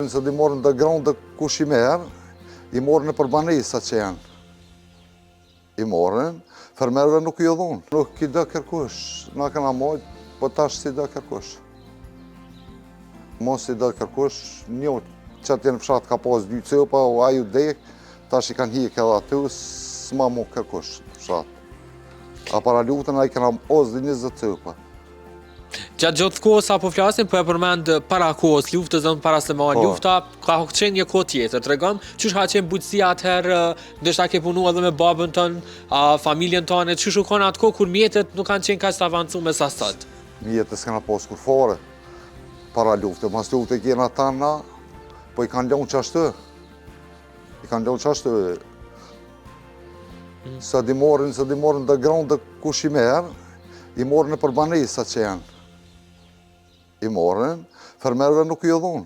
Se di morën dhe gronë dhe kush I merë, I morën në përbanesa që janë. I morën, fermerëve nuk I dhonë. Nuk I dë kërkush, na këna mojtë, po tash si dë kërkush. Mos I dë kërkush, një që atë në fshat ka pas 2 cëpa, o aju dek, tash I kanë hikë edhe aty, s'ma mu kërkush në fshat. A para luftën a I këna pas 20 cëpa. Gjatë gjithë kohës sa po flasim, po e përmend para kohës luftës dhe para se ma lufta, ka qenë një kohë tjetër. Tregom, çish ka qenë bujqësia atëherë, ndoshta ke punuar edhe me babën tën, familjen tonë, çish u kon atë kohë kur mjetet nuk kanë qenë kaq të avancuar sa sot. Mjetet s'kana pas kur fare para luftës, mas luftës kena tana, po I kanë lënë çashtu. I kanë lënë çashtu. Sa di morën dhe gronë dhe kush I merë, I morën në përbanesa që janë. I morën, fermerëve nuk I dhonë.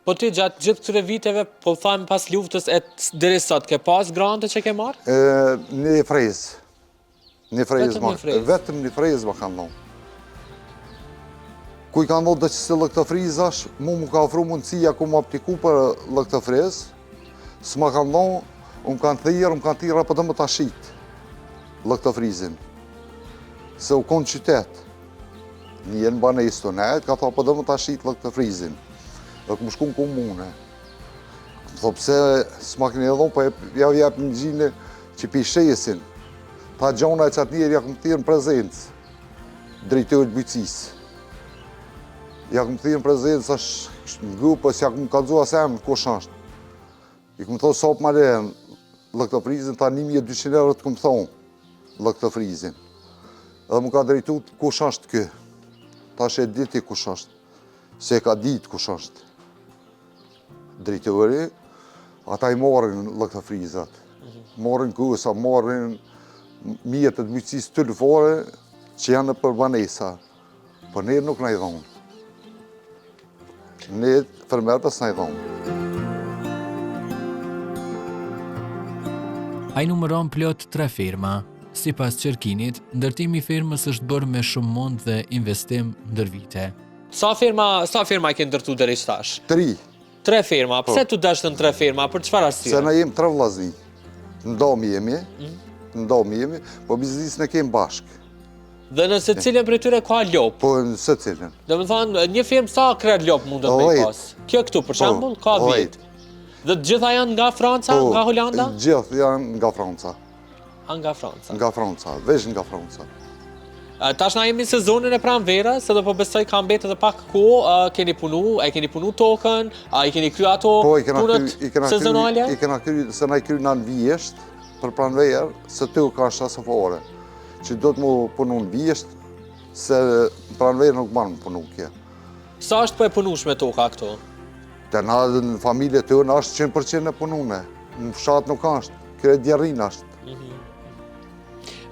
Po ti gjatë gjithë këtyre viteve, po thamë pas luftës deri sot, ke pas grante që ke marrë? Një frezë. Një frezë ma. Vetëm një frezë ma kanë dhonë. Ku I kanë dhonë dhe që se lëktë frizash, mu ka ofru mundësia ku më aptiku për lëktë frezë, s'ma kanë dhonë, më kanë thirë për të më të ashitë lëktë frizin. Se u konë qytetë. Një në banesë të nejtë, ka tha për dhe më të ashit lëkë të frizin. Dhe këmë shku në komune. Më thë pse s'ma këni edhon, po ja jep një gjinë që pi shesin. Ta gjona e qatë njerë ja këmë thirë në prezencë. Drejtërët bujqësisë. Ja këmë thirë në prezencë, është në grupë, s'ja këmë kalëzua se emë, kush është. I këmë thonë sopë ma lehën lëkë të frizin, ta 1200 euro të këmë thonë lëkë të frizin. Edhe më ka drejtu kush është kë. Ta që e diti kush është, se e ka ditë kush është. Drejtëri, ata I morën lëktë frizat. Morën kësa, morën mjetët bujqësisë të lëfore që janë në përbanesa. Po ne nuk na I dhonë. Ne fermerëve s'na I dhonë. Ai numëron plot 3 firma. Sipas Qerkinit, ndërtimi I firmës është bërë me shumë mund dhe investim ndër vite. Sa firma ke ndërtu deri tash? 3. 3 firma. Pse tu dashtën 3 firma? Për çfarë arsye? Se na jemi 3 vllazni. Në domë jemi, po biznesin e kemi bashkë. Dhe në secilin prej tyre ka lop. Po në secilin. Domethënë, një firmë sa krejt lop mundet me pas? Kjo këtu për shembull ka 10. Dhe të gjitha janë nga Franca, nga Holanda? Gjithë janë nga Franca. Nga Franca. Nga Franca, veç nga Franca. Tash na jemi në sezonin e pranverës, edhe po besoj ka mbetë edhe pak kohë, keni punu tokën, I keni kry ato punët sezonale? I kena kry, se na I kry në vjesht për pranverë, se të ka shtasëfore. Që do të mu punu në vjesht, se pranverë nuk marë më punu kje. Sa është po e punush me toka këto? Të na në familje të në është 100% e punune. Në fshat nuk është, kërë djerin është.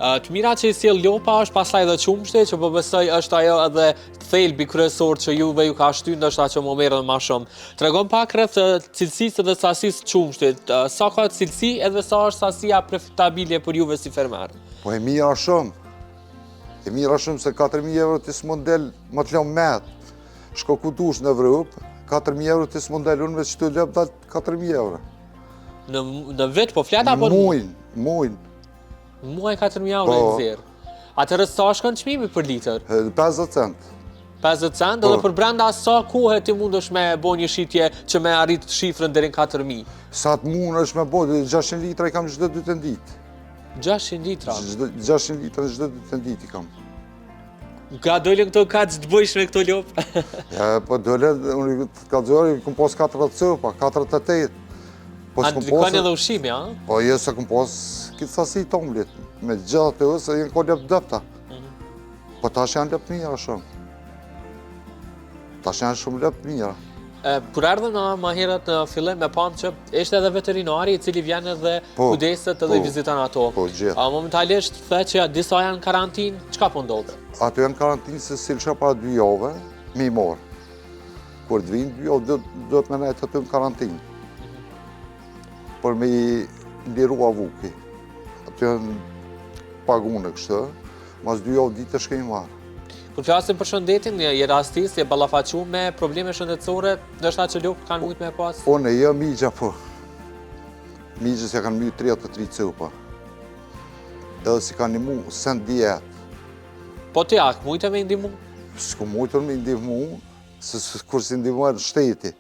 Të mira që I sjell lopa është pastaj edhe qumshti, që po besoj është ajo edhe thelbi kryesor që juve ju ka shtyr ndoshta që më merren më shumë. Tregon pak rreth cilësisë dhe sasisë të qumshtit. Sa ka cilësi edhe sa është sasia profitabile për juve si fermer? Po e mira shumë. E mira shumë se 4.000 euro të s'mundel më të lëmë met. Shko ku dush në Evropë, 4.000 euro të s'mundel unë veç të lëmë datë 4.000 euro. Në vetë po flet apo Muajnë. Muaj 4.000 euro e nëzirë. Atërë sa shkon çmimi për litër? 50 cent. 50 cent, edhe për brenda sa kohë ti mundesh me bo një shitje që me arrit shifrën deri në 4.000? Sa të mundesh me bo, 600 litra I kam çdo 2 ditë. 600 litra? 600 litra çdo 2 ditë I kam. Ka dolën këto kaç të bëjsh me këto lop? Po dolën, unë të kalëzori, këm pos 40 cëpa, 48. A të kanë edhe ushimi, a? Po jo se këm pos këtë sasi tomlit, me gjithë të ësë, jenë ko lep dëpta. Po tash janë lep mira shumë. Tash janë shumë lep mira. Kur ardhëm na ma herët në fillim me pamë që ishte edhe veterinari I cili vjen edhe kujdeset edhe viziton ato. Po, gjithë. Momentalisht the që disa janë karantinë, çka po ndodhe? Ato janë karantinë se silësha para 2 javë, mi morë. Kur të vinë 2 javë, do të me nejtë aty në karantinë. Për me lirua vuki. Aty janë pagune kështë, mas 2 javë ditë shkejnë marë. Kur flasim për shëndetin, je rastis, je ballafaqu me probleme shëndetësore, ndoshta që lup kanë mujt me pas. Unë jo migja, po. Migjës ja kanë mjë 33 cupa. Edhe si kanë një mu, sen djetë. Po ti ak, mujtë me ndimu? S'ku mujtën me ndihmu, se kur si ndihmuar shteti.